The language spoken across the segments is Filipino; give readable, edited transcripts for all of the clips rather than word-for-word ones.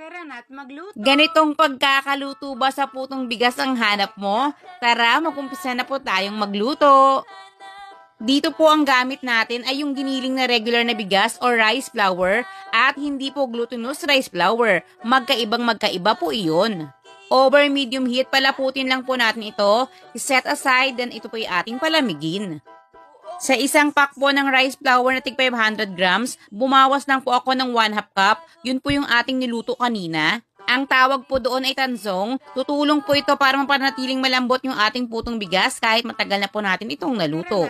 Tara na't magluto. Ganitong pagkakaluto ba sa putong bigas ang hanap mo? Tara, mag-umpisa na po tayong magluto. Dito po ang gamit natin ay yung giniling na regular na bigas o rice flour at hindi po glutinous rice flour. Magkaiba po iyon. Over medium heat, palaputin lang po natin ito. I-set aside, then ito po yung ating palamigin. Sa isang pack po ng rice flour na tig 500 grams, bumawas lang po ako ng 1/2 cup. Yun po yung ating niluto kanina. Ang tawag po doon ay tanzong. Tutulong po ito para mapanatiling malambot yung ating putong bigas kahit matagal na po natin itong naluto.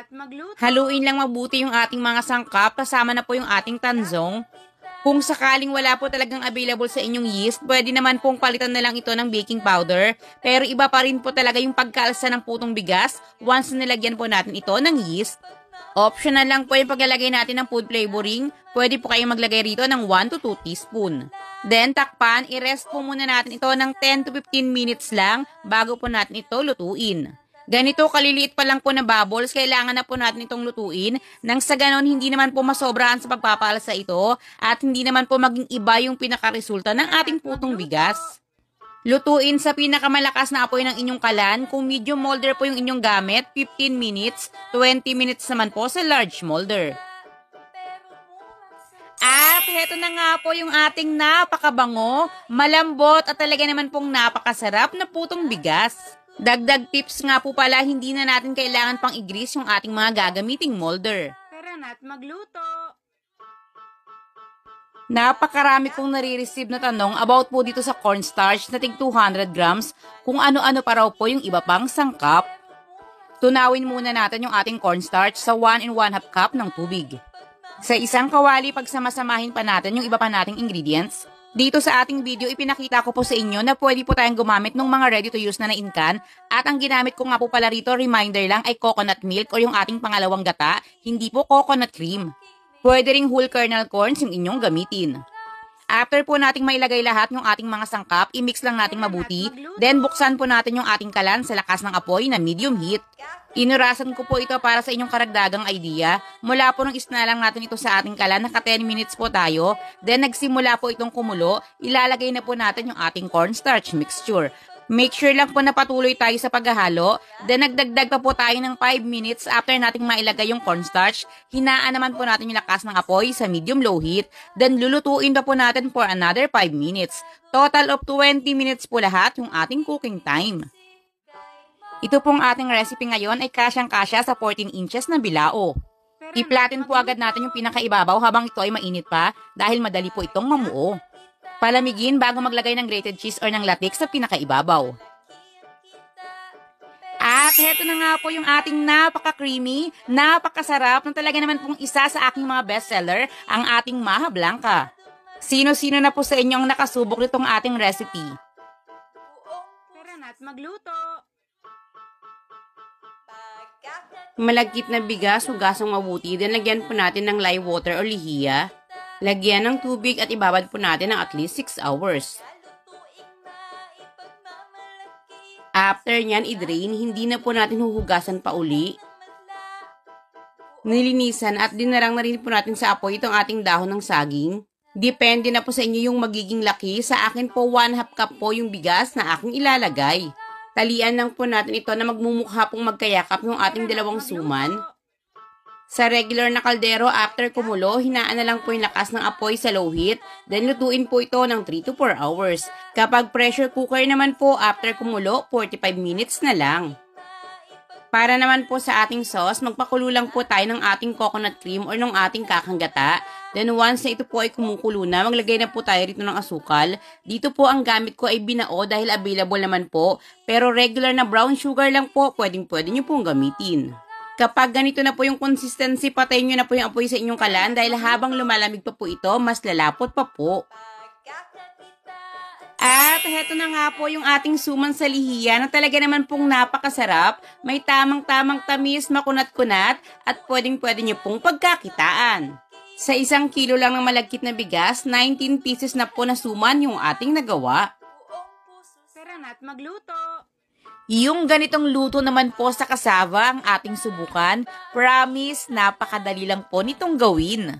Haluin lang mabuti yung ating mga sangkap kasama na po yung ating tanzong. Kung sakaling wala po talagang available sa inyong yeast, pwede naman pong palitan na lang ito ng baking powder. Pero iba pa rin po talaga yung pagkaalsa ng putong bigas once nilagyan po natin ito ng yeast. Optional lang po yung paglalagay natin ng food flavoring. Pwede po kayong maglagay rito ng 1 to 2 teaspoon. Then takpan, i-rest po muna natin ito ng 10 to 15 minutes lang bago po natin ito lutuin. Ganito kaliliit pa lang po na bubbles, kailangan na po natin itong lutuin nang sa ganon hindi naman po masobrahan sa pagpapalasa ito at hindi naman po maging iba yung pinakaresulta ng ating putong bigas. Lutuin sa pinakamalakas na apoy ng inyong kalan. Kung medium molder po yung inyong gamit, 15 minutes, 20 minutes naman po sa large molder. At heto na nga po yung ating napakabango, malambot at talaga naman pong napakasarap na putong bigas. Dagdag tips nga po pala, hindi na natin kailangan pang i-grease yung ating mga gagamiting molder. Tara na't magluto. Napakarami kong nare-receive na tanong about po dito sa cornstarch na tig 200 grams kung ano-ano pa raw po yung iba pang sangkap. Tunawin muna natin yung ating cornstarch sa 1 and 1/2 cup ng tubig. Sa isang kawali, pagsamasamahin pa natin yung iba pa nating ingredients. Dito sa ating video, ipinakita ko po sa inyo na pwede po tayong gumamit ng mga ready-to-use na na-in-can at ang ginamit ko nga po pala rito, reminder lang, ay coconut milk o yung ating pangalawang gata, hindi po coconut cream. Pwede ring whole kernel corns yung inyong gamitin. After po nating mailagay lahat ng ating mga sangkap, i-mix lang nating mabuti, then buksan po natin yung ating kalan sa lakas ng apoy na medium heat. Inurasan ko po ito para sa inyong karagdagang idea. Mula po nung isnalang natin ito sa ating kalan, naka 10 minutes po tayo. Then nagsimula po itong kumulo, ilalagay na po natin yung ating cornstarch mixture. Make sure lang po na patuloy tayo sa paghahalo. Then nagdagdag pa po tayo ng 5 minutes after nating mailagay yung cornstarch. Hinaan naman po natin yung lakas ng apoy sa medium-low heat. Then lulutuin pa po natin for another 5 minutes. Total of 20 minutes po lahat yung ating cooking time. Ito pong ating recipe ngayon ay kasyang-kasya sa 14 inches na bilao. I-flatten po agad natin yung pinakaibabaw habang ito ay mainit pa dahil madali po itong mamuo. Palamigin bago maglagay ng grated cheese or ng latex sa pinakaibabaw. At heto na nga po yung ating napaka-creamy, napakasarap na talaga naman pong isa sa aking mga bestseller, ang ating Maja Blanca. Sino-sino na po sa inyo ang nakasubok nitong ating recipe? Tara na't magluto. Malagkit na bigas, hugasang mabuti, then lagyan po natin ng lye water o lihiya. Lagyan ng tubig at ibabad po natin ng at least 6 hours. After nyan, i-drain, hindi na po natin huhugasan pa uli. Nilinisan at dinarang na rin po natin sa apoy itong ating dahon ng saging. Depende na po sa inyo yung magiging laki. Sa akin po, 1/2 cup po yung bigas na aking ilalagay. Talian lang po natin ito na magmumukha pong magkayakap yung ating dalawang suman. Sa regular na kaldero, after kumulo, hinaan na lang po yung lakas ng apoy sa low heat, then lutuin po ito ng 3 to 4 hours. Kapag pressure cooker naman po, after kumulo, 45 minutes na lang. Para naman po sa ating sauce, magpakulo lang po tayo ng ating coconut cream or ng ating kakanggata. Then once na ito po ay kumukulo na, maglagay na po tayo rito ng asukal. Dito po ang gamit ko ay binao dahil available naman po, pero regular na brown sugar lang po, pwede nyo pong gamitin. Kapag ganito na po yung consistency, patayin nyo na po yung apoy sa inyong kalan dahil habang lumalamig pa po ito, mas lalapot pa po. At heto na nga po yung ating suman sa lihiya na talaga naman pong napakasarap. May tamang-tamang tamis, makunat-kunat at pwedeng-pwede nyo pong pagkakitaan. Sa 1 kilo lang ng malagkit na bigas, 19 pieces na po na suman yung ating nagawa. Tara na't magluto. Yung ganitong luto naman po sa kasava ang ating subukan. Promise, napakadali lang po nitong gawin.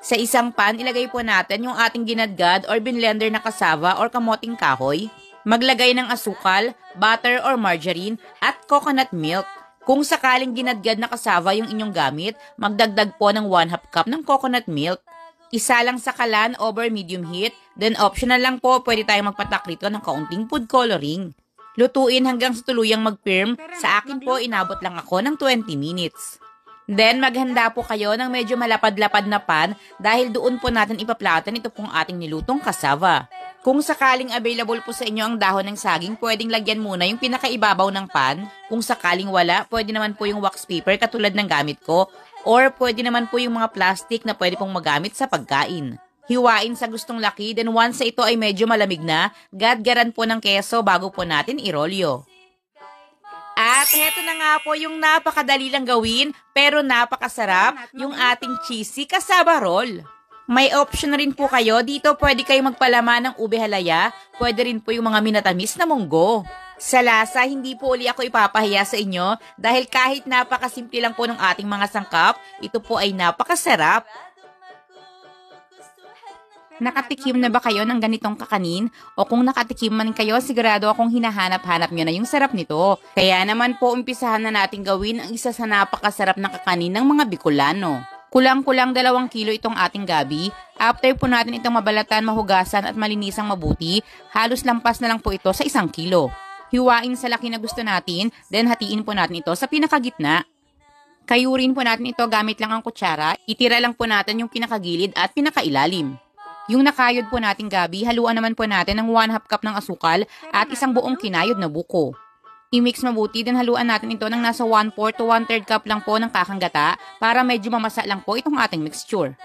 Sa isang pan, ilagay po natin yung ating ginadgad or binlender na cassava or kamoting kahoy. Maglagay ng asukal, butter or margarine at coconut milk. Kung sakaling ginadgad na cassava yung inyong gamit, magdagdag po ng 1/2 cup ng coconut milk. Isa lang sa kalan over medium heat, then optional lang po pwede tayong magpatak rito ng kaunting food coloring. Lutuin hanggang sa tuluyang mag-firm, sa akin po inabot lang ako ng 20 minutes. Then, maghanda po kayo ng medyo malapad-lapad na pan dahil doon po natin ipaplatan ito pong ating nilutong cassava. Kung sakaling available po sa inyo ang dahon ng saging, pwedeng lagyan muna yung pinakaibabaw ng pan. Kung sakaling wala, pwede naman po yung wax paper katulad ng gamit ko or pwede naman po yung mga plastic na pwede pong magamit sa pagkain. Hiwain sa gustong laki, then once ito ay medyo malamig na, gadgaran po ng keso bago po natin irolyo. At heto na nga po yung napakadali lang gawin pero napakasarap, yung ating cheesy cassava roll. May option na rin po kayo, dito pwede kayo magpalaman ng ube halaya, pwede rin po yung mga minatamis na munggo. Sa lasa, hindi po uli ako ipapahiya sa inyo dahil kahit napakasimple lang po ng ating mga sangkap, ito po ay napakasarap. Nakatikim na ba kayo ng ganitong kakanin? O kung nakatikim man kayo, sigurado akong hinahanap-hanap nyo na yung sarap nito. Kaya naman po, umpisahan na natin gawin ang isa sa napakasarap na kakanin ng mga Bicolano. Kulang-kulang 2 kilo itong ating gabi. After po natin itong mabalatan, mahugasan at malinisang mabuti, halos lampas na lang po ito sa 1 kilo. Hiwain sa laki na gusto natin, then hatiin po natin ito sa pinakagitna. Kayurin po natin ito gamit lang ang kutsara, itira lang po natin yung pinakagilid at pinakailalim. Yung nakayod po nating gabi, haluan naman po natin ng 1/2 cup ng asukal at isang buong kinayod na buko. I-mix mabuti, then haluan natin ito ng nasa 1/4 to 1/3 cup lang po ng kakanggata para medyo mamasa lang po itong ating mixture.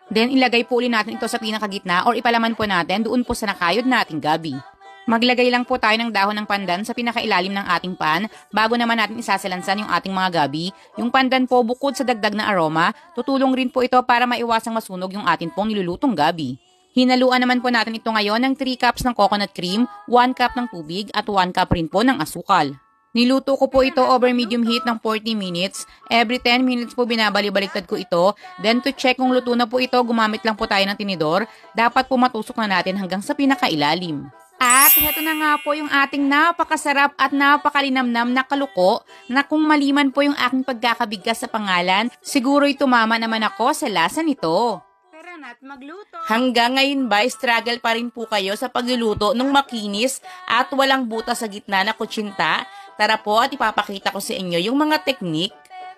Then ilagay po ulit natin ito sa pinakagitna or ipalaman po natin doon po sa nakayod nating gabi. Maglagay lang po tayo ng dahon ng pandan sa pinakailalim ng ating pan bago naman natin isasalansan yung ating mga gabi. Yung pandan po bukod sa dagdag na aroma, tutulong rin po ito para maiwasang masunog yung ating pong nilulutong gabi. Hinaluan naman po natin ito ngayon ng 3 cups ng coconut cream, 1 cup ng tubig at 1 cup rin po ng asukal. Niluto ko po ito over medium heat ng 40 minutes. Every 10 minutes po binabalik-baliktad ko ito. Then to check kung luto na po ito, gumamit lang po tayo ng tinidor. Dapat po matusok na natin hanggang sa pinakailalim. At heto na nga po yung ating napakasarap at napakalinamnam na kaluko na kung maliman po yung aking pagkakabigkas sa pangalan, siguro'y tumama naman ako sa lasa nito. Tara na't magluto. Hanggang ngayon ba, struggle pa rin po kayo sa pagluluto ng makinis at walang butas sa gitna na kutsinta? Tara po at ipapakita ko sa inyo yung mga teknik.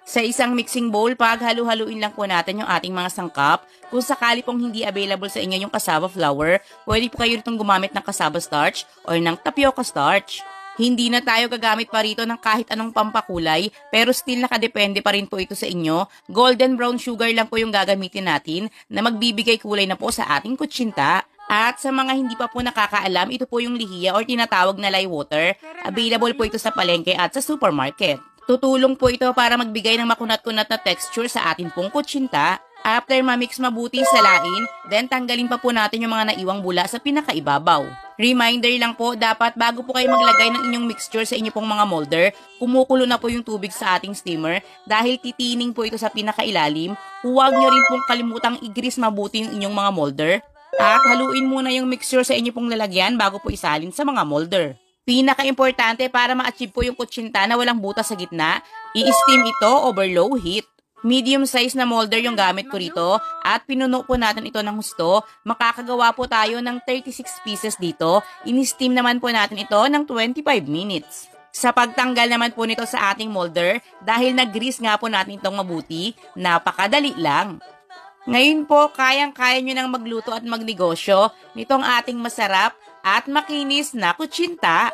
Sa isang mixing bowl, paghalu-haluin lang po natin yung ating mga sangkap. Kung sakali pong hindi available sa inyo yung cassava flour, pwede po kayo ritong gumamit ng cassava starch or ng tapioca starch. Hindi na tayo gagamit pa rito ng kahit anong pampakulay, pero still nakadepende pa rin po ito sa inyo. Golden brown sugar lang po yung gagamitin natin na magbibigay kulay na po sa ating kutsinta. At sa mga hindi pa po nakakaalam, ito po yung lihiya or tinatawag na lye water. Available po ito sa palengke at sa supermarket. Tutulong po ito para magbigay ng makunat-kunat na texture sa atin pong kutsinta. After ma-mix mabuti sa lain, then tanggalin pa po natin yung mga naiwang bula sa pinakaibabaw. Reminder lang po, dapat bago po kayo maglagay ng inyong mixture sa inyo pong mga molder, kumukulo na po yung tubig sa ating steamer dahil titining po ito sa pinakailalim. Huwag nyo rin pong kalimutang i-grease mabuti yung inyong mga molder. At haluin muna yung mixture sa inyo pong lalagyan bago po isalin sa mga molder. Pinaka-importante para ma-achieve po yung kutsinta na walang butas sa gitna, i-steam ito over low heat. Medium size na molder yung gamit ko rito at pinuno po natin ito ng husto. Makakagawa po tayo ng 36 pieces dito. In-steam naman po natin ito ng 25 minutes. Sa pagtanggal naman po nito sa ating molder, dahil nag-grease nga po natin itong mabuti, napakadali lang. Ngayon po, kayang-kaya nyo nang magluto at magnegosyo nitong ating masarap at makinis na kutsinta.